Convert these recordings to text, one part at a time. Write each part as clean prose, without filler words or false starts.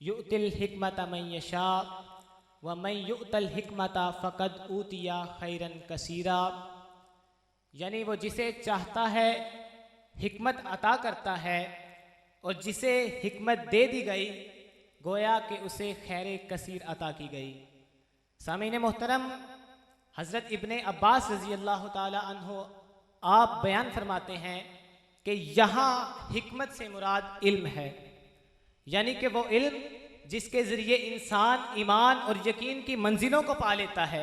युतिल हिकमत मन यशा व मन युतल हिकमत फ़क़द ऊतिया खैरन कसीरा। यानी वो जिसे चाहता है हिकमत अता करता है और जिसे हिकमत दे दी गई गोया कि उसे खैर कसीर अता की गई। सामीन मोहतरम, हज़रत इब्ने अब्बास रज़ी अल्लाह ताला अन्हो आप बयान फरमाते हैं कि यहाँ हिकमत से मुराद इल्म है, यानी कि वो इल्म जिसके ज़रिए इंसान ईमान और यकीन की मंजिलों को पा लेता है,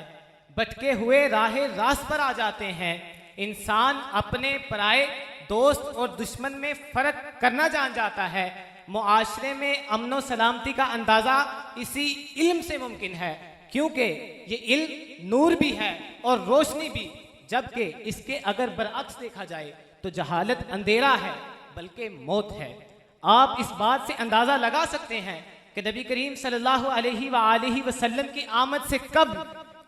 भटके हुए राह रास्त पर आ जाते हैं, इंसान अपने पराए दोस्त और दुश्मन में फ़र्क करना जान जाता है, मुआशरे में अमन व सलामती का अंदाज़ा इसी इल्म से मुमकिन है, क्योंकि ये इल्म नूर भी है और रोशनी भी। जबकि इसके अगर बरअक्स देखा जाए तो जहालत अंधेरा है बल्कि मौत है। आप इस बात से अंदाज़ा लगा सकते हैं कि नबी करीम सल्लल्लाहु अलैहि वसल्लम की आमद से कब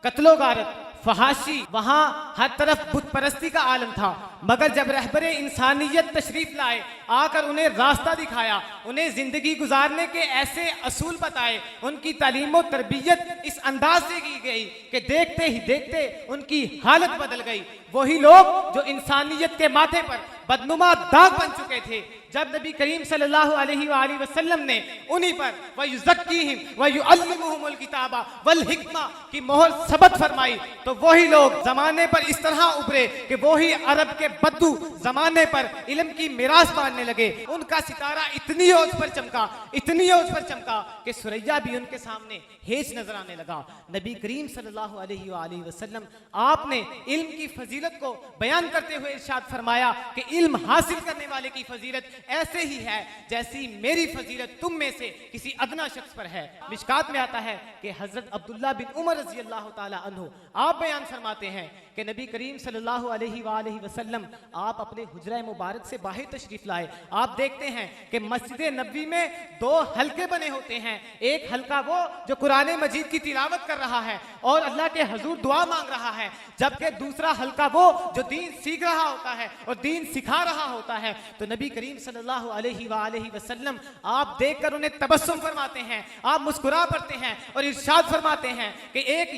कत्लो गारत फहाशी, वहाँ हर तरफ बुत परस्ती का आलम था, मगर जब रहबरे इंसानियत तशरीफ लाए, आकर उन्हें रास्ता दिखाया, उन्हें जिंदगी गुजारने के ऐसे असूल बताए, उनकी तालीम और तरबियत इस अंदाज से की गई कि देखते ही देखते उनकी हालत बदल गई। वही लोग जो इंसानियत के माथे पर बदनुमा दाग बन चुके थे, जब नबी करीम सल्लल्लाहु अलैहि वसल्लम ने उन्हीं पर वयुज़क्कीहिम वयुअल्लिमुहुमुल किताबा वल हिक्मा की मोहर सबत फरमाई, तो वही लोग जमाने पर इस तरह उभरे कि वही अरब के बद्दू जमाने पर इल्म की मिरास बांटने लगे। उनका सितारा इतनी ओज पर चमका, इतनी ओज पर चमका कि सुरैया भी उनके सामने हेज नजर आने लगा। नबी करीम सल्लल्लाहु अलैहि वसल्लम आपने इल्म की फजीलत को बयान करते हुए इरशाद फरमाया कि इल्म हासिल करने वाले की फजीलत ऐसे ही है जैसी मेरी फजीलत तुम में से किसी अदना शख्स पर है। मिशकात में आता है कि हजरत अब्दुल्ला बिन उमर रज़ी अल्लाह ताला अन्हु आप बयान फरमाते हैं कि नबी करीम सल्लल्लाहु अलैहि वसल्लम आप अपने हुजरा मुबारक से बाहर तशरीफ लाए। आप देखते हैं कि मस्जिद नबवी में दो हल्के बने होते हैं, एक हल्का वो जो कुरान मजीद की तिलावत कर रहा है और अल्लाह के हुजूर दुआ मांग रहा है, जबकि दूसरा हल्का वो जो दीन सीख रहा होता है और दीन सिखा रहा होता है। तो नबी करीम सल्लल्लाहु अलैहि वसल्लम आप देखकर उन्हें तबस्सुम फरमाते हैं, आप मुस्कुरा पड़ते हैं और इरशाद फरमाते हैं कि एक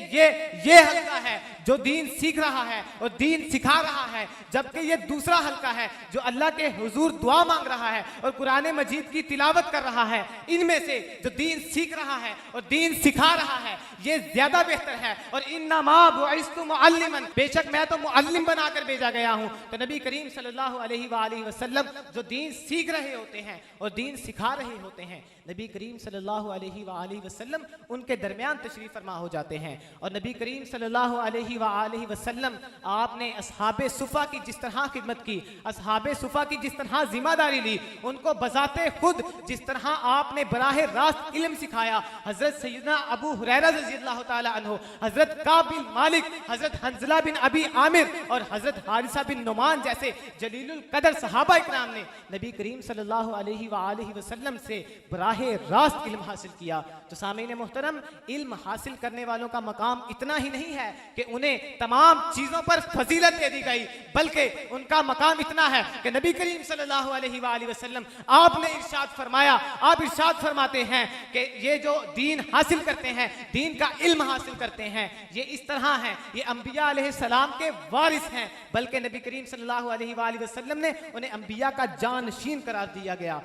ये हल्का है जो दीन सीख रहा है और दीन सिखा रहा है, जबकि ये दूसरा हल्का है जो अल्लाह के हुजूर दुआ मांग रहा है और कुरान मजीद की तिलावत कर रहा है। इनमें से जो दीन सीख रहा है और दीन सिखा रहा है ये ज्यादा बेहतर है। और इन्नमा बुइस्तु मुअल्लिमन, बेशक मैं तो मुअल्लिम बनाकर भेजा गया हूं। तो नबी करीम सल्लल्लाहु अलैहि वसल्लम जो दीन सीख रहे होते हैं और दीन सिखा रहे होते हैं, नबी करीम सल्लल्लाहु अलैहि वसल्लम उनके दरमियान तशरीफ फरमा हो जाते हैं। और नबी करीम सल्लल्लाहु अलैहि वसल्लम आपने असहाबे सुफा की जिस तरह खिदमत की, असहाबे सुफा की जिस तरह जिम्मेदारी ली, उनको बजाते खुद जिस तरह आपने बराह रास्त इल्म सिखाया, हजरत सैयदना अबू हुरैरा रज़ी अल्लाह ताला अन्हु, हजरत काब बिन मालिक, हजरत हंजला बिन अबी आमिर और हजरत हारिसा बिन नुमान जैसे जलीलुल कदर सहाबा इकराम ने नबी करीम सल्लल्लाहु अलैहि वसल्लम से बराह रास्त इल्म हासिल किया। तो सामीन मोहतरम, इल्म हासिल करने वालों का मकाम इतना ही नहीं है कि उन्हें तमाम चीजों पर फजीलत दे दी गई, बल्कि उनका मकाम इतना है कि नबी करीम सल्लल्लाहु अलैहि वसल्लम आपने इरशाद फरमाया, आप इरशाद फरमाते हैं कि ये जो दीन हासिल करते हैं, दीन का इल्म हासिल करते हैं, ये इस तरह है, ये अंबिया अलैहिस्सलाम के वारिस हैं, बल्कि नबी करीम सल्लल्लाहु अलैहि वसल्लम ने उन्हें अंबिया का जानशीन करार दिया गया।